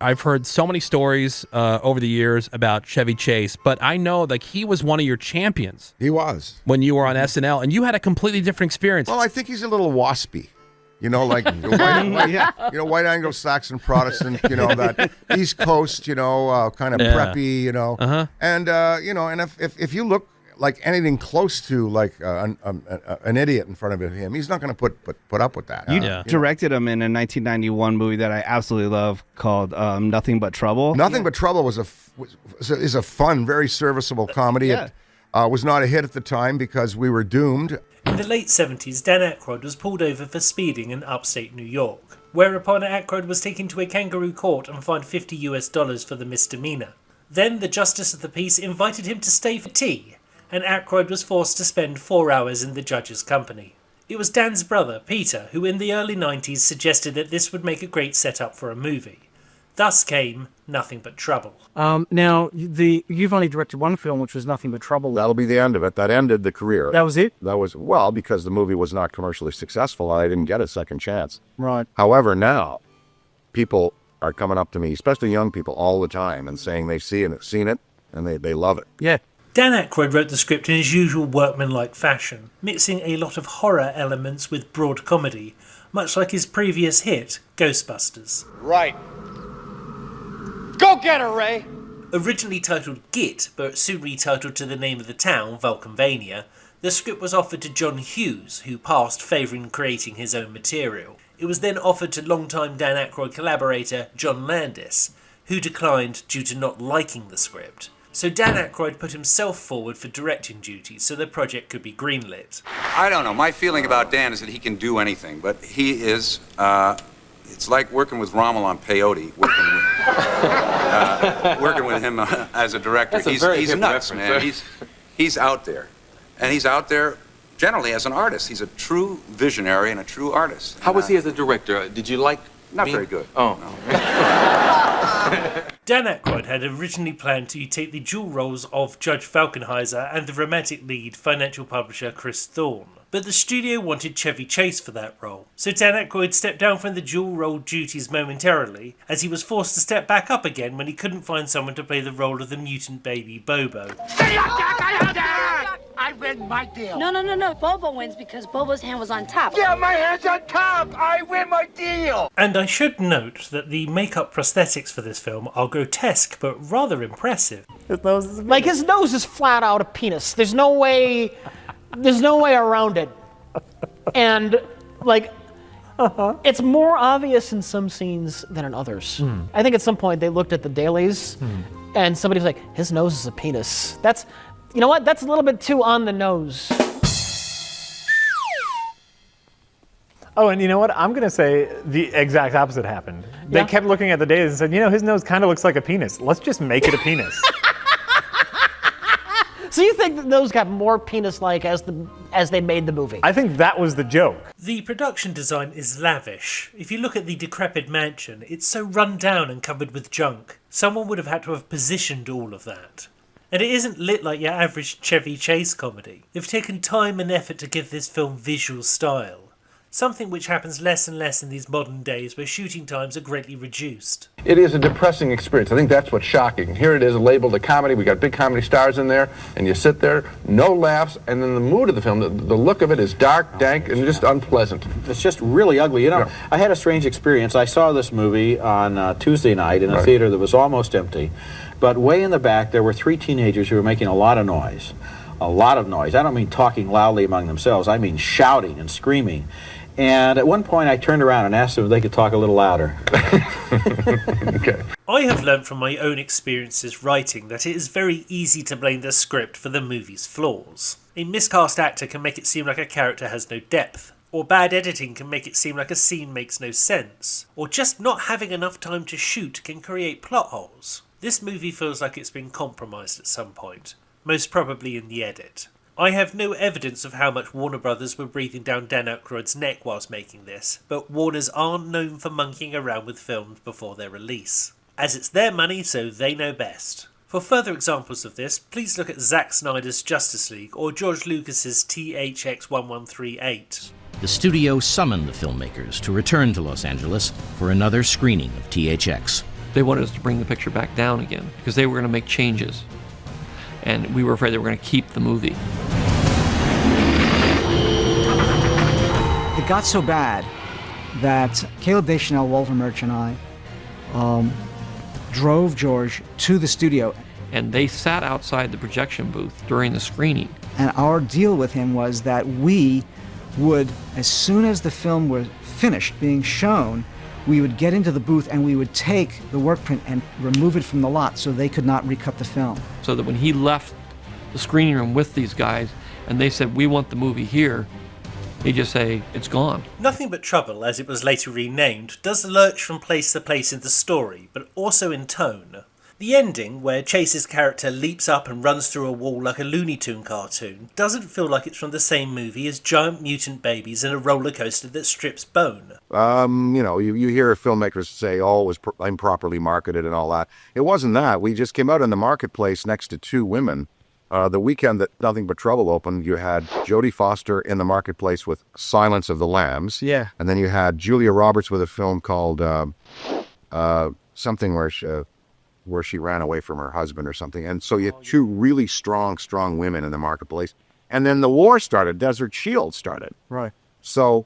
I've heard so many stories over the years about Chevy Chase, but I know like he was one of your champions. He was. When you were on SNL, and you had a completely different experience. Well, I think he's a little waspy. You know, like white Anglo-Saxon Protestant, that East Coast, kind of preppy, And, and if you look like anything close to like an idiot in front of him, he's not going to put up with that. You directed him in a 1991 movie that I absolutely love called Nothing But Trouble. Nothing But Trouble is a fun, very serviceable comedy. Yeah. It was not a hit at the time because we were doomed. In the late 70s, Dan Aykroyd was pulled over for speeding in upstate New York, whereupon Aykroyd was taken to a kangaroo court and fined $50 for the misdemeanor. Then the Justice of the Peace invited him to stay for tea, and Aykroyd was forced to spend 4 hours in the judge's company. It was Dan's brother, Peter, who in the early 90s suggested that this would make a great setup for a movie. Thus came Nothing But Trouble. Now, you've only directed one film, which was Nothing But Trouble. That'll be the end of it. That ended the career. That was it? That was, because the movie was not commercially successful, I didn't get a second chance. Right. However, now, people are coming up to me, especially young people, all the time, and saying they've seen it, and they love it. Yeah. Dan Aykroyd wrote the script in his usual workmanlike fashion, mixing a lot of horror elements with broad comedy, much like his previous hit, Ghostbusters. Right. Go get her, Ray! Originally titled Git, but soon retitled to the name of the town, Valkenvania, the script was offered to John Hughes, who passed favouring creating his own material. It was then offered to longtime Dan Aykroyd collaborator John Landis, who declined due to not liking the script. So Dan Aykroyd put himself forward for directing duties so the project could be greenlit. I don't know. My feeling about Dan is that he can do anything, but he is... it's like working with Rommel on peyote, working with him as a director. He's nuts, man. He's out there. And he's out there generally as an artist. He's a true visionary and a true artist. How was he as a director? Did you like Not very good. Oh. No. Dan Aykroyd had originally planned to take the dual roles of Judge Falkenheiser and the romantic lead financial publisher Chris Thorne. But the studio wanted Chevy Chase for that role, so Dan Aykroyd stepped down from the dual role duties momentarily, as he was forced to step back up again when he couldn't find someone to play the role of the mutant baby Bobo. I win my deal. No. Bobo wins because Bobo's hand was on top. Yeah, my hand's on top. I win my deal. And I should note that the makeup prosthetics for this film are grotesque but rather impressive. His nose is flat out a penis. There's no way around it. And it's more obvious in some scenes than in others. I think at some point they looked at the dailies and somebody was like, his nose is a penis. That's, you know what? That's a little bit too on the nose. Oh, and you know what? I'm going to say the exact opposite happened. They kept looking at the dailies and said, his nose kind of looks like a penis. Let's just make it a penis. So you think that those got more penis-like as they made the movie? I think that was the joke. The production design is lavish. If you look at the decrepit mansion, it's so run down and covered with junk. Someone would have had to have positioned all of that. And it isn't lit like your average Chevy Chase comedy. They've taken time and effort to give this film visual style. Something which happens less and less in these modern days where shooting times are greatly reduced. It is a depressing experience. I think that's what's shocking. Here it is labeled a comedy. We got big comedy stars in there, and you sit there, no laughs, and then the mood of the film, the look of it is dark, dank, and just unpleasant. It's just really ugly. I had a strange experience. I saw this movie on Tuesday night in a theater that was almost empty, but way in the back there were 3 teenagers who were making a lot of noise. A lot of noise. I don't mean talking loudly among themselves. I mean shouting and screaming. And at one point I turned around and asked them if they could talk a little louder. Okay. I have learned from my own experiences writing that it is very easy to blame the script for the movie's flaws. A miscast actor can make it seem like a character has no depth, or bad editing can make it seem like a scene makes no sense, or just not having enough time to shoot can create plot holes. This movie feels like it's been compromised at some point, most probably in the edit. I have no evidence of how much Warner Brothers were breathing down Dan Aykroyd's neck whilst making this, but Warners aren't known for monkeying around with films before their release. As it's their money, so they know best. For further examples of this, please look at Zack Snyder's Justice League or George Lucas's THX 1138. The studio summoned the filmmakers to return to Los Angeles for another screening of THX. They wanted us to bring the picture back down again because they were going to make changes. And we were afraid they were going to keep the movie. It got so bad that Caleb Deschanel, Walter Murch, and I drove George to the studio. And they sat outside the projection booth during the screening. And our deal with him was that we would, as soon as the film was finished being shown, we would get into the booth and we would take the work print and remove it from the lot so they could not recut the film. So that when he left the screening room with these guys and they said, we want the movie here, he'd just say, it's gone. Nothing But Trouble, as it was later renamed, does lurch from place to place in the story, but also in tone. The ending, where Chase's character leaps up and runs through a wall like a Looney Tunes cartoon, doesn't feel like it's from the same movie as giant mutant babies and a roller coaster that strips bone. You hear filmmakers say, oh, it was improperly marketed and all that. It wasn't that. We just came out in the marketplace next to two women. The weekend that Nothing But Trouble opened, you had Jodie Foster in the marketplace with Silence of the Lambs. Yeah. And then you had Julia Roberts with a film called something where she ran away from her husband or something. And so you had two really strong women in the marketplace. And then the war started. Desert Shield started. Right. So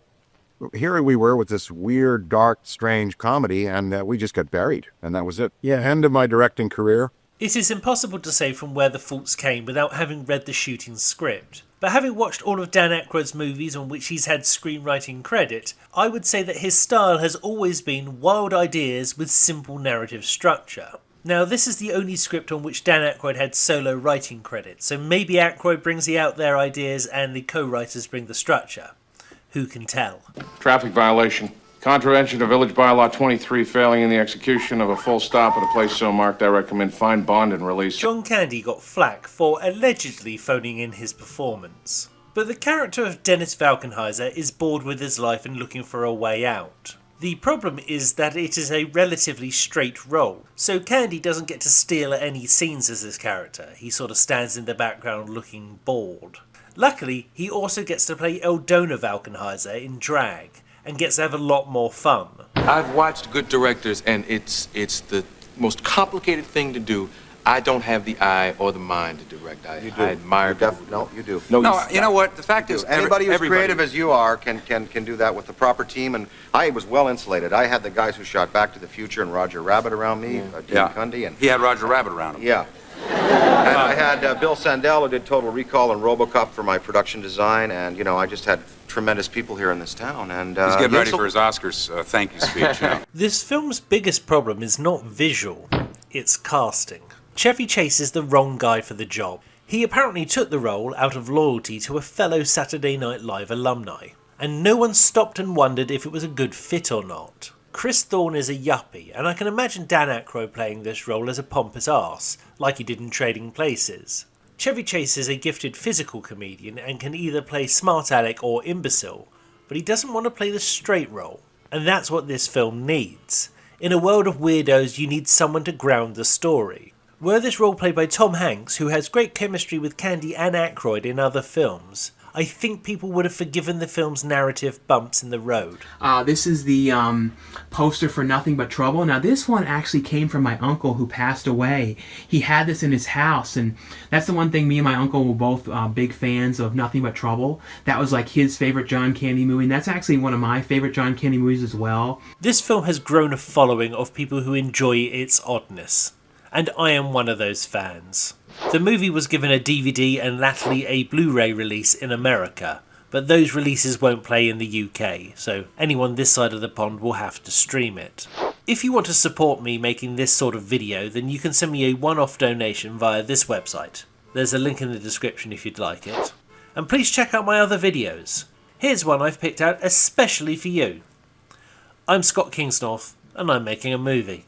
here we were with this weird, dark, strange comedy, and we just got buried. And that was it. Yeah. End of my directing career. It is impossible to say from where the faults came without having read the shooting script. But having watched all of Dan Aykroyd's movies on which he's had screenwriting credit, I would say that his style has always been wild ideas with simple narrative structure. Now, this is the only script on which Dan Aykroyd had solo writing credit, so maybe Aykroyd brings the out there ideas and the co-writers bring the structure. Who can tell? Traffic violation. Contravention to Village Bylaw 23, failing in the execution of a full stop at a place so marked. I recommend fine, bond, and release. John Candy got flack for allegedly phoning in his performance. But the character of Dennis Valkenheiser is bored with his life and looking for a way out. The problem is that it is a relatively straight role, so Candy doesn't get to steal any scenes as his character. He sort of stands in the background looking bored. Luckily, he also gets to play Eldona Valkenheiser in drag, and gets to have a lot more fun. I've watched good directors, and it's the most complicated thing to do. I don't have the eye or the mind to direct. I admire people. No, you do. No, you know what? The fact is, anybody who's everybody creative as you are can do that with the proper team. And I was well insulated. I had the guys who shot Back to the Future and Roger Rabbit around me, Dean Cundy, and he had Roger Rabbit around him. Yeah. And I had Bill Sandell, who did Total Recall and RoboCop for my production design, and I just had tremendous people here in this town. And he's getting ready for his Oscars thank you speech. This film's biggest problem is not visual, it's casting. Chevy Chase is the wrong guy for the job. He apparently took the role out of loyalty to a fellow Saturday Night Live alumni, and no one stopped and wondered if it was a good fit or not. Chris Thorne is a yuppie, and I can imagine Dan Aykroyd playing this role as a pompous arse, like he did in Trading Places. Chevy Chase is a gifted physical comedian and can either play smart aleck or imbecile, but he doesn't want to play the straight role, and that's what this film needs. In a world of weirdos, you need someone to ground the story. Were this role played by Tom Hanks, who has great chemistry with Candy and Aykroyd in other films, I think people would have forgiven the film's narrative bumps in the road. This is the poster for Nothing But Trouble. Now, this one actually came from my uncle who passed away. He had this in his house, and that's the one thing me and my uncle were both big fans of Nothing But Trouble. That was like his favorite John Candy movie, and that's actually one of my favorite John Candy movies as well. This film has grown a following of people who enjoy its oddness, and I am one of those fans. The movie was given a DVD and latterly a Blu-ray release in America, but those releases won't play in the UK, so anyone this side of the pond will have to stream it. If you want to support me making this sort of video, then you can send me a one-off donation via this website. There's a link in the description if you'd like it. And please check out my other videos. Here's one I've picked out especially for you. I'm Scott Kingsnorth, and I'm making a movie.